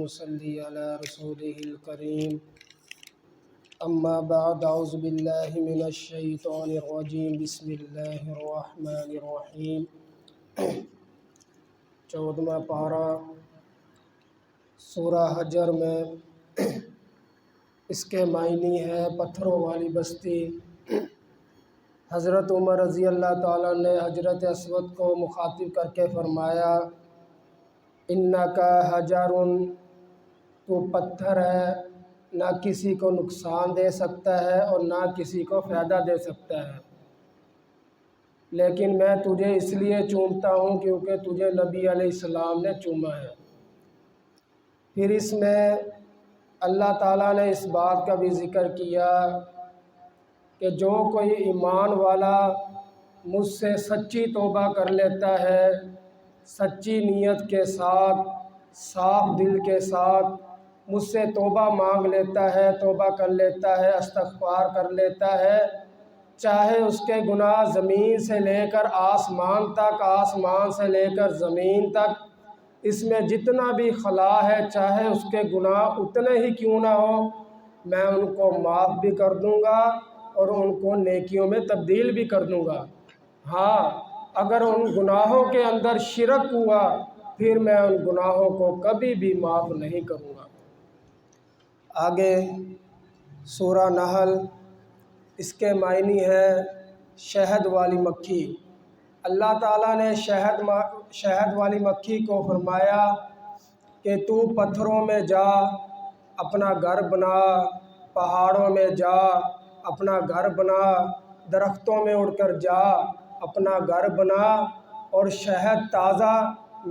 ونصلي على رسوله الكريم اما بعد اعوذ باللہ من الشیطان الرجیم بسم اللہ الرحمن الرحیم 14واں پارہ سورہ حجر میں اس کے معنی ہے پتھروں والی بستی۔ حضرت عمر رضی اللہ تعالیٰ نے حجرت اسود کو مخاطب کر کے فرمایا، انکا حجر، تو پتھر ہے، نہ کسی کو نقصان دے سکتا ہے اور نہ کسی کو فائدہ دے سکتا ہے، لیکن میں تجھے اس لیے چومتا ہوں کیونکہ تجھے نبی علیہ السلام نے چوما ہے۔ پھر اس میں اللہ تعالیٰ نے اس بات کا بھی ذکر کیا کہ جو کوئی ایمان والا مجھ سے سچی توبہ کر لیتا ہے، سچی نیت کے ساتھ، صاف دل کے ساتھ مجھ سے توبہ مانگ لیتا ہے، توبہ کر لیتا ہے، استغفار کر لیتا ہے، چاہے اس کے گناہ زمین سے لے کر آسمان تک، آسمان سے لے کر زمین تک، اس میں جتنا بھی خلا ہے، چاہے اس کے گناہ اتنے ہی کیوں نہ ہو، میں ان کو معاف بھی کر دوں گا اور ان کو نیکیوں میں تبدیل بھی کر دوں گا۔ ہاں، اگر ان گناہوں کے اندر شرک ہوا پھر میں ان گناہوں کو کبھی بھی معاف نہیں کروں گا۔ آگے سورہ نحل، اس کے معنی ہے شہد والی مکھی۔ اللہ تعالیٰ نے شہد والی مکھی کو فرمایا کہ تو پتھروں میں جا اپنا گھر بنا، پہاڑوں میں جا اپنا گھر بنا، درختوں میں اڑ کر جا اپنا گھر بنا اور شہد تازہ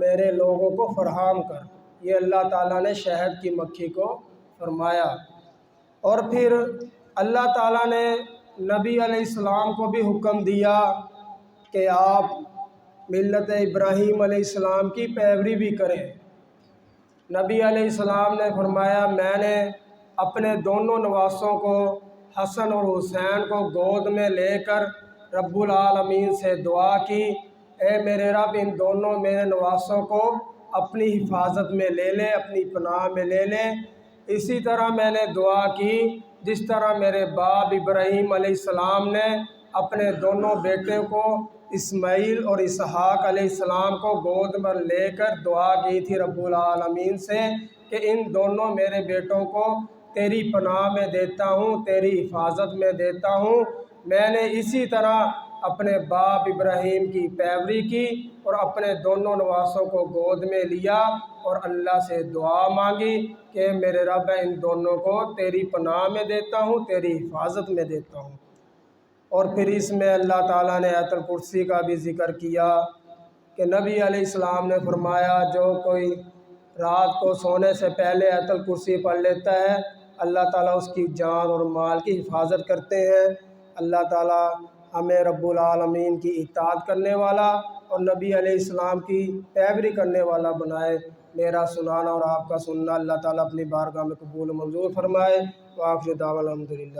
میرے لوگوں کو فراہم کر۔ یہ اللہ تعالیٰ نے شہد کی مکھی کو فرمایا۔ اور پھر اللہ تعالیٰ نے نبی علیہ السلام کو بھی حکم دیا کہ آپ ملت ابراہیم علیہ السلام کی پیروی بھی کریں۔ نبی علیہ السلام نے فرمایا، میں نے اپنے دونوں نواسوں کو، حسن اور حسین کو گود میں لے کر رب العالمین سے دعا کی، اے میرے رب ان دونوں میرے نواسوں کو اپنی حفاظت میں لے لے، اپنی پناہ میں لے لے۔ اسی طرح میں نے دعا کی جس طرح میرے باپ ابراہیم علیہ السلام نے اپنے دونوں بیٹے کو اسماعیل اور اسحاق علیہ السلام کو گود میں لے کر دعا کی تھی رب العالمین سے کہ ان دونوں میرے بیٹوں کو تیری پناہ میں دیتا ہوں، تیری حفاظت میں دیتا ہوں۔ میں نے اسی طرح اپنے باپ ابراہیم کی پیروی کی اور اپنے دونوں نواسوں کو گود میں لیا اور اللہ سے دعا مانگی کہ میرے رب ان دونوں کو تیری پناہ میں دیتا ہوں، تیری حفاظت میں دیتا ہوں۔ اور پھر اس میں اللہ تعالیٰ نے آیت الکرسی کا بھی ذکر کیا کہ نبی علیہ السلام نے فرمایا، جو کوئی رات کو سونے سے پہلے آیت الکرسی پڑھ لیتا ہے، اللہ تعالیٰ اس کی جان اور مال کی حفاظت کرتے ہیں۔ اللہ تعالیٰ ہمیں رب العالمین کی اطاعت کرنے والا اور نبی علیہ السلام کی پیروی کرنے والا بنائے۔ میرا سنانا اور آپ کا سننا اللہ تعالیٰ اپنی بارگاہ میں قبول و منظور فرمائے۔ وآخر دعوانا الحمدللہ۔